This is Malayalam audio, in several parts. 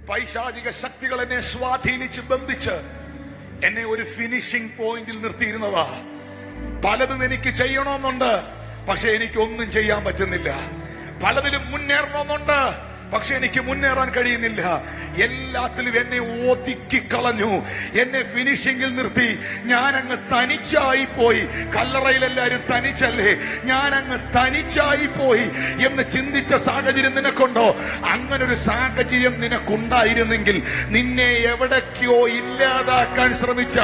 പൈശാചിക ശക്തികൾ എന്നെ സ്വാധീനിച്ച് ബന്ധിച്ച് എന്നെ ഒരു ഫിനിഷിംഗ് പോയിന്റിൽ നിർത്തിയിരുന്നതാ. പലതും എനിക്ക് ചെയ്യണമെന്നുണ്ട്, പക്ഷെ എനിക്ക് ഒന്നും ചെയ്യാൻ പറ്റുന്നില്ല. പലതിലും മുന്നേറണമെന്നുണ്ട്, പക്ഷെ എനിക്ക് മുന്നേറാൻ കഴിയുന്നില്ല. എല്ലാത്തിലും എന്നെ ഒതുക്കി കളഞ്ഞു, എന്നെ ഫിനിഷിംഗിൽ നിർത്തി. ഞാൻ അങ്ങ് തനിച്ചായി പോയി. കല്ലറയിൽ എല്ലാവരും തനിച്ചല്ലേ, ഞാൻ അങ്ങ് തനിച്ചായി പോയി എന്ന് ചിന്തിച്ച സാഹചര്യം നിനക്കുണ്ടോ? അങ്ങനെ ഒരു സാഹചര്യം നിനക്കുണ്ടായിരുന്നെങ്കിൽ നിന്നെ എവിടേക്കോ ഇല്ലാതാക്കാൻ ശ്രമിച്ച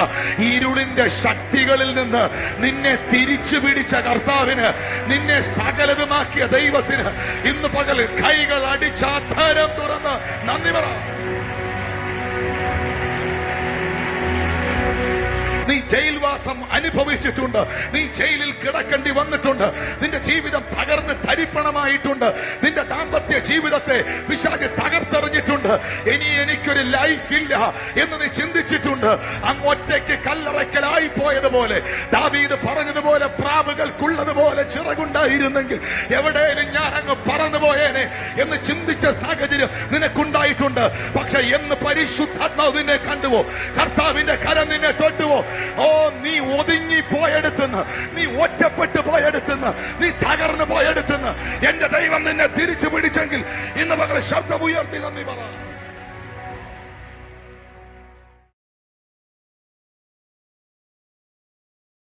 ഇരുളിന്റെ ശക്തികളിൽ നിന്ന് നിന്നെ തിരിച്ചു പിടിച്ച കർത്താവിന്, നിന്നെ സകലതുമാക്കിയ ദൈവത്തിന് ഇന്ന് പകൽ കൈകൾ അടിച്ച അധരം തുറന്ന് നന്ദി പറ. നീ ജയിൽവാസം അനുഭവിച്ചിട്ടുണ്ട്, നീ ജയിലിൽ കിടക്കേണ്ടി വന്നിട്ടുണ്ട്, നിന്റെ ജീവിതം തകർന്ന് തരിപ്പണമായിട്ടുണ്ട്, നിന്റെ ദാമ്പത്യ ജീവിതത്തെ പിശാച് തകർത്തെറിഞ്ഞിട്ടുണ്ട്. ഇനി എനിക്കൊരു ലൈഫ് ഇല്ല എന്ന് നീ ചിന്തിച്ചിട്ടുണ്ട്. അങ്ങൊറ്റയ്ക്ക് കല്ലറയ്ക്കലായി പോയതുപോലെ ദാവീദ് പറഞ്ഞതുപോലെ പ്രാവുകൾക്കുള്ളതുപോലെ ചിറകുണ്ടായിരുന്നെങ്കിൽ എവിടെയും ഞാൻ അങ്ങ് പറന്നു പോയേനെ എന്ന് ചിന്തിച്ച സാഹചര്യം നിനക്കുണ്ടായിട്ടുണ്ട്. പക്ഷെ എന്ന് പരിശുദ്ധാത്മാവ് നിന്നെ കണ്ടുവോ, കർത്താവിന്റെ കരം നിന്നെ തൊട്ടുവോ, ഓ നീ ഒതുങ്ങി പോയെടുത്തുന്ന്, നീ ഒറ്റപ്പെട്ട് പോയെടുത്തുന്ന്, നീ തകർന്നു പോയെടുത്തുന്ന് എന്റെ ദൈവം നിന്നെ തിരിച്ചു പിടിച്ചെങ്കിൽ ഇന്ന് പകൽ ശബ്ദം ഉയർത്തി നന്ദി പറ.